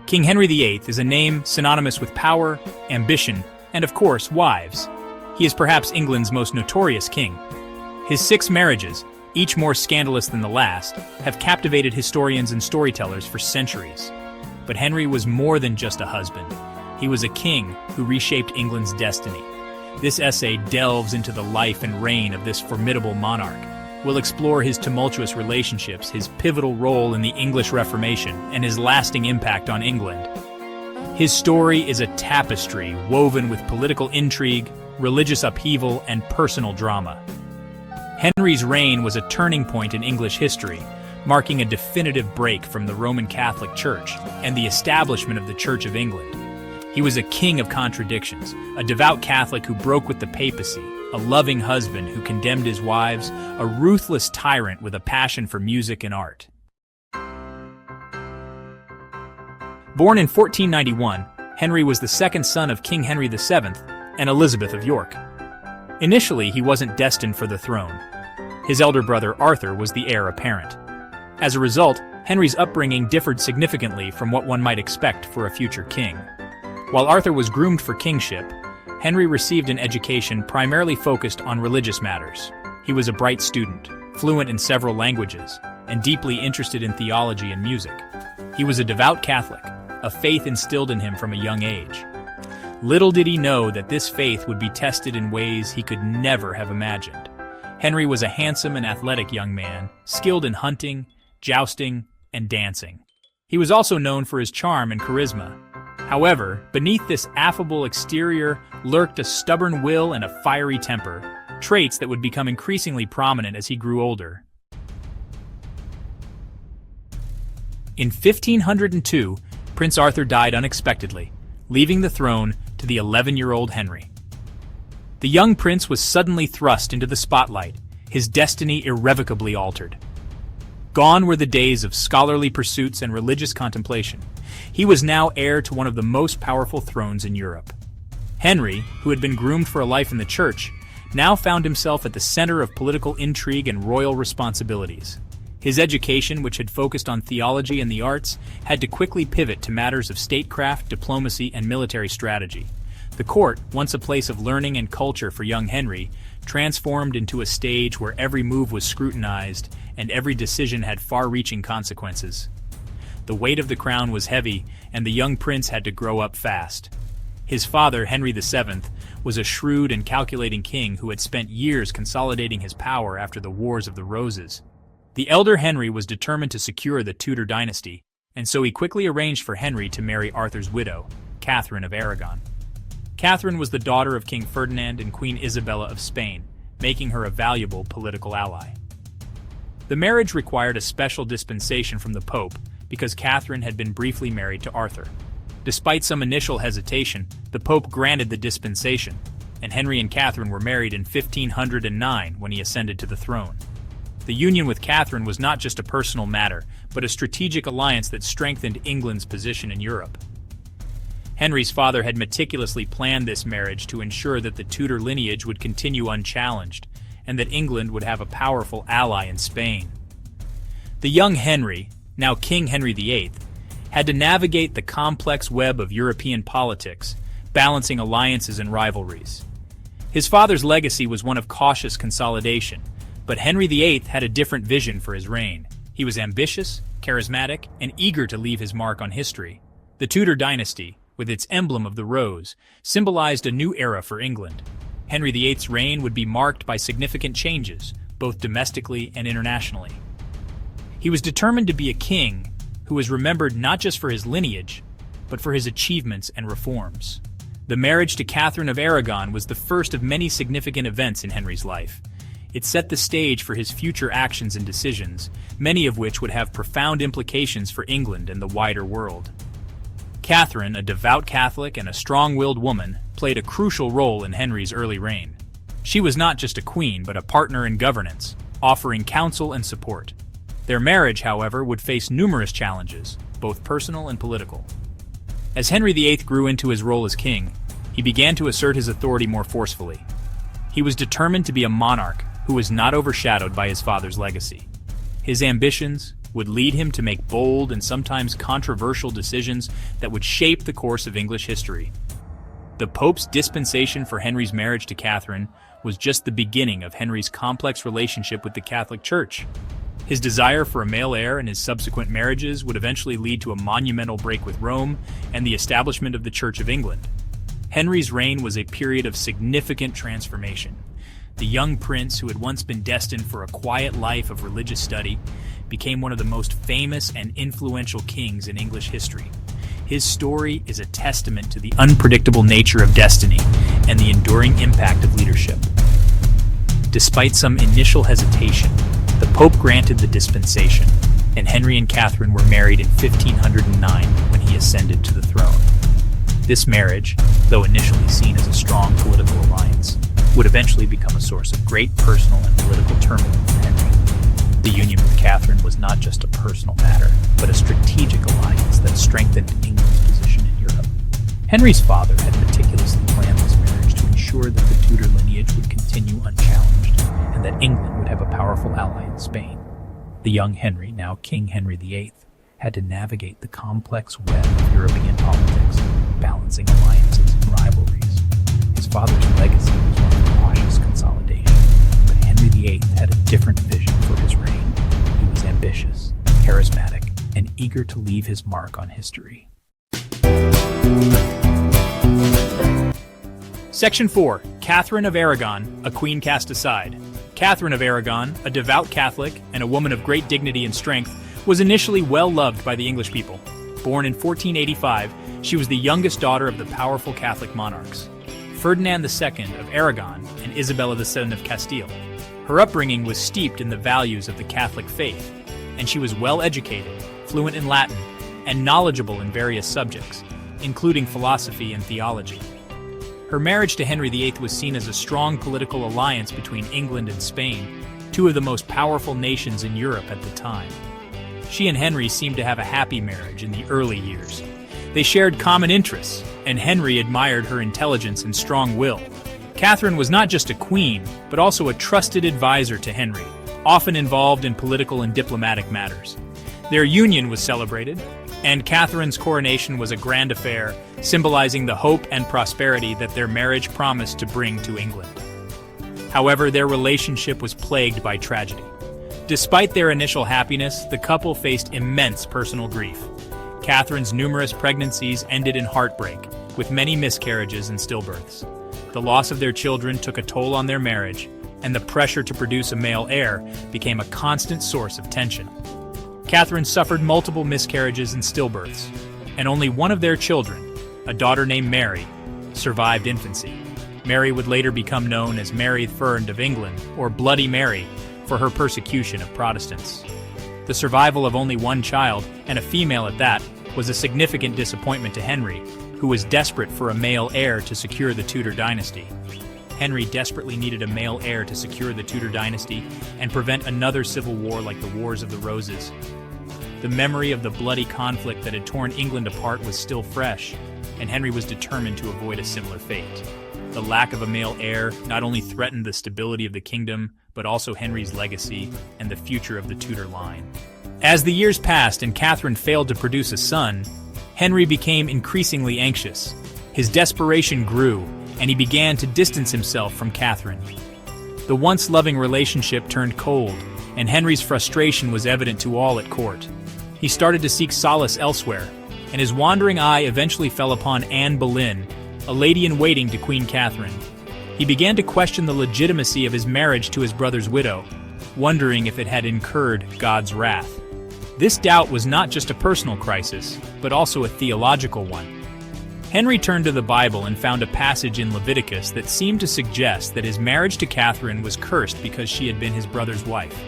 King Henry VIII is a name synonymous with power, ambition, and of course, wives. He is perhaps England's most notorious king. His 6 marriages, each more scandalous than the last, have captivated historians and storytellers for centuries. But Henry was more than just a husband. He was a king who reshaped England's destiny. This essay delves into the life and reign of this formidable monarch. We'll explore his tumultuous relationships, his pivotal role in the English Reformation, and his lasting impact on England. His story is a tapestry woven with political intrigue, religious upheaval, and personal drama. Henry's reign was a turning point in English history, marking a definitive break from the Roman Catholic Church and the establishment of the Church of England. He was a king of contradictions, a devout Catholic who broke with the papacy, a loving husband who condemned his wives, a ruthless tyrant with a passion for music and art. Born in 1491, Henry was the second son of King Henry VII and Elizabeth of York. Initially, he wasn't destined for the throne. His elder brother Arthur was the heir apparent. As a result, Henry's upbringing differed significantly from what one might expect for a future king. While Arthur was groomed for kingship, Henry received an education primarily focused on religious matters. He was a bright student, fluent in several languages, and deeply interested in theology and music. He was a devout Catholic, a faith instilled in him from a young age. Little did he know that this faith would be tested in ways he could never have imagined. Henry was a handsome and athletic young man, skilled in hunting, jousting, and dancing. He was also known for his charm and charisma. However, beneath this affable exterior lurked a stubborn will and a fiery temper, traits that would become increasingly prominent as he grew older. In 1502, Prince Arthur died unexpectedly, leaving the throne to the 11-year-old Henry. The young prince was suddenly thrust into the spotlight, his destiny irrevocably altered. Gone were the days of scholarly pursuits and religious contemplation. He was now heir to one of the most powerful thrones in Europe. Henry, who had been groomed for a life in the church, now found himself at the center of political intrigue and royal responsibilities. His education, which had focused on theology and the arts, had to quickly pivot to matters of statecraft, diplomacy, and military strategy. The court, once a place of learning and culture for young Henry, transformed into a stage where every move was scrutinized and every decision had far-reaching consequences. The weight of the crown was heavy, and the young prince had to grow up fast. His father, Henry VII, was a shrewd and calculating king who had spent years consolidating his power after the Wars of the Roses. The elder Henry was determined to secure the Tudor dynasty, and so he quickly arranged for Henry to marry Arthur's widow, Catherine of Aragon. Catherine was the daughter of King Ferdinand and Queen Isabella of Spain, making her a valuable political ally. The marriage required a special dispensation from the Pope because Catherine had been briefly married to Arthur. Despite some initial hesitation, the Pope granted the dispensation, and Henry and Catherine were married in 1509 when he ascended to the throne. The union with Catherine was not just a personal matter, but a strategic alliance that strengthened England's position in Europe. Henry's father had meticulously planned this marriage to ensure that the Tudor lineage would continue unchallenged, and that England would have a powerful ally in Spain. The young Henry, now King Henry VIII, had to navigate the complex web of European politics, balancing alliances and rivalries. His father's legacy was one of cautious consolidation, but Henry VIII had a different vision for his reign. He was ambitious, charismatic, and eager to leave his mark on history. The Tudor dynasty, with its emblem of the rose, symbolized a new era for England. Henry VIII's reign would be marked by significant changes, both domestically and internationally. He was determined to be a king who was remembered not just for his lineage, but for his achievements and reforms. The marriage to Catherine of Aragon was the first of many significant events in Henry's life. It set the stage for his future actions and decisions, many of which would have profound implications for England and the wider world. Catherine, a devout Catholic and a strong-willed woman, played a crucial role in Henry's early reign. She was not just a queen, but a partner in governance, offering counsel and support. Their marriage, however, would face numerous challenges, both personal and political. As Henry VIII grew into his role as king, he began to assert his authority more forcefully. He was determined to be a monarch who was not overshadowed by his father's legacy. His ambitions, would lead him to make bold and sometimes controversial decisions that would shape the course of English history. The Pope's dispensation for Henry's marriage to Catherine was just the beginning of Henry's complex relationship with the Catholic Church. His desire for a male heir and his subsequent marriages would eventually lead to a monumental break with Rome and the establishment of the Church of England. Henry's reign was a period of significant transformation. The young prince, who had once been destined for a quiet life of religious study, became one of the most famous and influential kings in English history. His story is a testament to the unpredictable nature of destiny and the enduring impact of leadership. Despite some initial hesitation, the Pope granted the dispensation, and Henry and Catherine were married in 1509 when he ascended to the throne. This marriage, though initially seen as a strong political alliance, would eventually become a source of great personal and political turmoil for Henry. The union with Catherine was not just a personal matter, but a strategic alliance that strengthened England's position in Europe. Henry's father had meticulously planned this marriage to ensure that the Tudor lineage would continue unchallenged, and that England would have a powerful ally in Spain. The young Henry, now King Henry VIII, had to navigate the complex web of European politics, balancing alliances and rivalries. His father's legacy was one of cautious consolidation, but Henry VIII had a different vision for his reign. He was ambitious, charismatic, and eager to leave his mark on history. Section 4. Catherine of Aragon, a queen cast aside. Catherine of Aragon, a devout Catholic and a woman of great dignity and strength, was initially well loved by the English people. Born in 1485, she was the youngest daughter of the powerful Catholic monarchs, Ferdinand II of Aragon and Isabella II of Castile. Her upbringing was steeped in the values of the Catholic faith, and she was well educated, fluent in Latin, and knowledgeable in various subjects, including philosophy and theology. Her marriage to Henry VIII was seen as a strong political alliance between England and Spain, two of the most powerful nations in Europe at the time. She and Henry seemed to have a happy marriage in the early years. They shared common interests, and Henry admired her intelligence and strong will. Catherine was not just a queen, but also a trusted advisor to Henry, often involved in political and diplomatic matters. Their union was celebrated, and Catherine's coronation was a grand affair, symbolizing the hope and prosperity that their marriage promised to bring to England. However, their relationship was plagued by tragedy. Despite their initial happiness, the couple faced immense personal grief. Catherine's numerous pregnancies ended in heartbreak, with many miscarriages and stillbirths. The loss of their children took a toll on their marriage, and the pressure to produce a male heir became a constant source of tension. Catherine suffered multiple miscarriages and stillbirths, and only one of their children, a daughter named Mary, survived infancy. Mary would later become known as Mary Ferd of England, or Bloody Mary, for her persecution of Protestants. The survival of only one child, and a female at that, was a significant disappointment to Henry, who was desperate for a male heir to secure the Tudor dynasty. Henry desperately needed a male heir to secure the Tudor dynasty and prevent another civil war like the Wars of the Roses. The memory of the bloody conflict that had torn England apart was still fresh, and Henry was determined to avoid a similar fate. The lack of a male heir not only threatened the stability of the kingdom, but also Henry's legacy and the future of the Tudor line. As the years passed and Catherine failed to produce a son, Henry became increasingly anxious. His desperation grew, and he began to distance himself from Catherine. The once loving relationship turned cold, and Henry's frustration was evident to all at court. He started to seek solace elsewhere, and his wandering eye eventually fell upon Anne Boleyn, a lady-in-waiting to Queen Catherine. He began to question the legitimacy of his marriage to his brother's widow, wondering if it had incurred God's wrath. This doubt was not just a personal crisis, but also a theological one. Henry turned to the Bible and found a passage in Leviticus that seemed to suggest that his marriage to Catherine was cursed because she had been his brother's wife.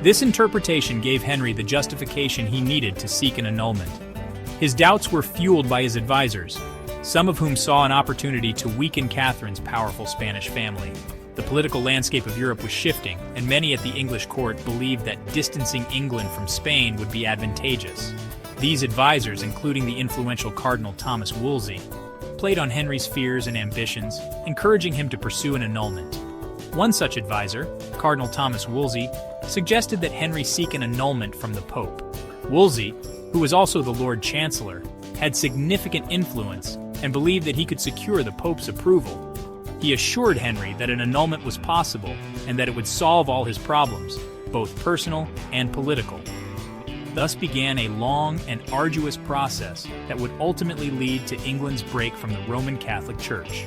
This interpretation gave Henry the justification he needed to seek an annulment. His doubts were fueled by his advisors, some of whom saw an opportunity to weaken Catherine's powerful Spanish family. The political landscape of Europe was shifting, and many at the English court believed that distancing England from Spain would be advantageous. These advisors, including the influential Cardinal Thomas Wolsey, played on Henry's fears and ambitions, encouraging him to pursue an annulment. One such advisor, Cardinal Thomas Wolsey, suggested that Henry seek an annulment from the Pope. Wolsey, who was also the Lord Chancellor, had significant influence and believed that he could secure the Pope's approval. He assured Henry that an annulment was possible and that it would solve all his problems, both personal and political. Thus began a long and arduous process that would ultimately lead to England's break from the Roman Catholic Church.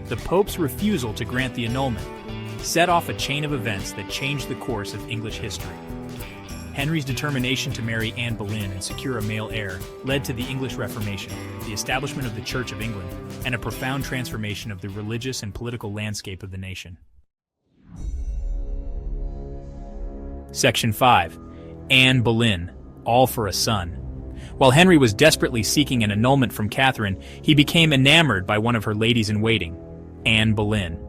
The Pope's refusal to grant the annulment set off a chain of events that changed the course of English history. Henry's determination to marry Anne Boleyn and secure a male heir led to the English Reformation, the establishment of the Church of England, and a profound transformation of the religious and political landscape of the nation. Section 5. Anne Boleyn, all for a son. While Henry was desperately seeking an annulment from Catherine, he became enamored by one of her ladies-in-waiting, Anne Boleyn.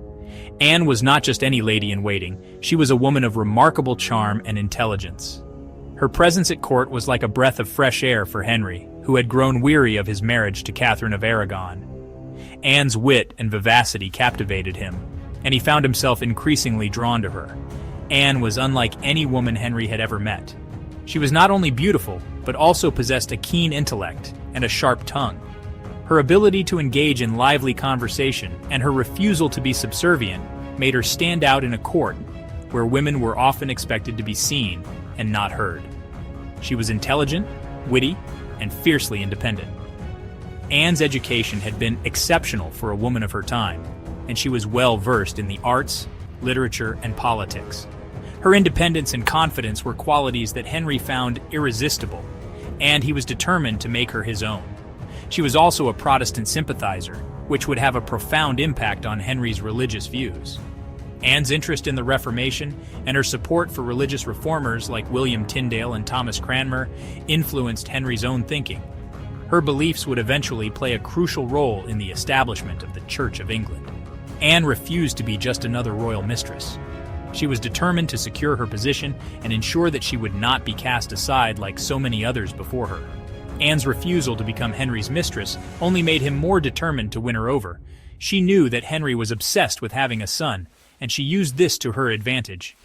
Anne was not just any lady-in-waiting, she was a woman of remarkable charm and intelligence. Her presence at court was like a breath of fresh air for Henry, who had grown weary of his marriage to Catherine of Aragon. Anne's wit and vivacity captivated him, and he found himself increasingly drawn to her. Anne was unlike any woman Henry had ever met. She was not only beautiful, but also possessed a keen intellect and a sharp tongue. Her ability to engage in lively conversation and her refusal to be subservient made her stand out in a court where women were often expected to be seen and not heard. She was intelligent, witty, and fiercely independent. Anne's education had been exceptional for a woman of her time, and she was well versed in the arts, literature, and politics. Her independence and confidence were qualities that Henry found irresistible, and he was determined to make her his own. She was also a Protestant sympathizer, which would have a profound impact on Henry's religious views. Anne's interest in the Reformation and her support for religious reformers like William Tyndale and Thomas Cranmer influenced Henry's own thinking. Her beliefs would eventually play a crucial role in the establishment of the Church of England. Anne refused to be just another royal mistress. She was determined to secure her position and ensure that she would not be cast aside like so many others before her. Anne's refusal to become Henry's mistress only made him more determined to win her over. She knew that Henry was obsessed with having a son, and she used this to her advantage.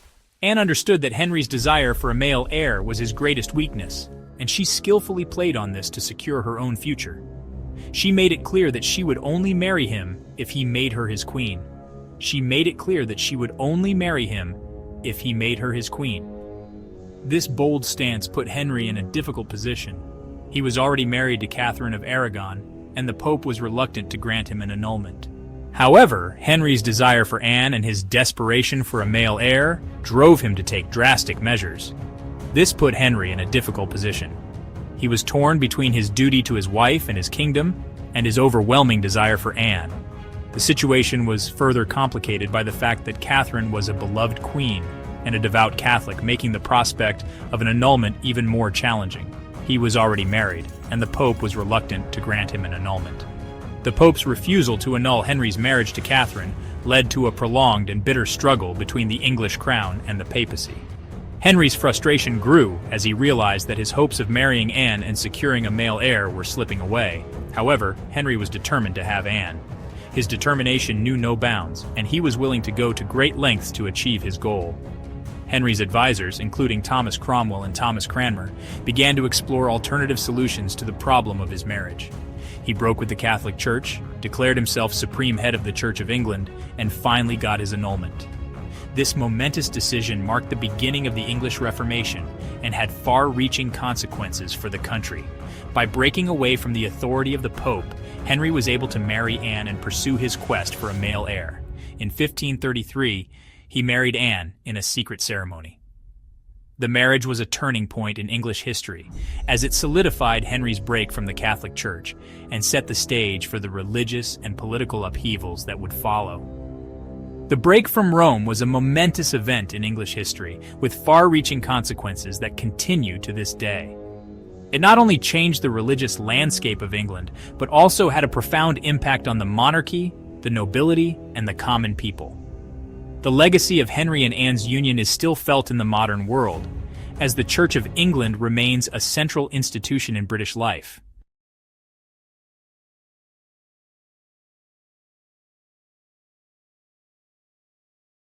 Anne understood that Henry's desire for a male heir was his greatest weakness, and she skillfully played on this to secure her own future. She made it clear that she would only marry him if he made her his queen. She made it clear that she would only marry him if he made her his queen. This bold stance put Henry in a difficult position. He was already married to Catherine of Aragon, and the Pope was reluctant to grant him an annulment. However, Henry's desire for Anne and his desperation for a male heir drove him to take drastic measures. This put Henry in a difficult position. He was torn between his duty to his wife and his kingdom, and his overwhelming desire for Anne. The situation was further complicated by the fact that Catherine was a beloved queen and a devout Catholic, making the prospect of an annulment even more challenging. He was already married, and the Pope was reluctant to grant him an annulment. The Pope's refusal to annul Henry's marriage to Catherine led to a prolonged and bitter struggle between the English crown and the papacy. Henry's frustration grew as he realized that his hopes of marrying Anne and securing a male heir were slipping away. However, Henry was determined to have Anne. His determination knew no bounds, and he was willing to go to great lengths to achieve his goal. Henry's advisors, including Thomas Cromwell and Thomas Cranmer, began to explore alternative solutions to the problem of his marriage. He broke with the Catholic Church, declared himself supreme head of the Church of England, and finally got his annulment. This momentous decision marked the beginning of the English Reformation and had far-reaching consequences for the country. By breaking away from the authority of the Pope, Henry was able to marry Anne and pursue his quest for a male heir. In 1533, he married Anne in a secret ceremony. The marriage was a turning point in English history, as it solidified Henry's break from the Catholic Church and set the stage for the religious and political upheavals that would follow. The break from Rome was a momentous event in English history, with far-reaching consequences that continue to this day. It not only changed the religious landscape of England, but also had a profound impact on the monarchy, the nobility, and the common people. The legacy of Henry and Anne's union is still felt in the modern world, as the Church of England remains a central institution in British life.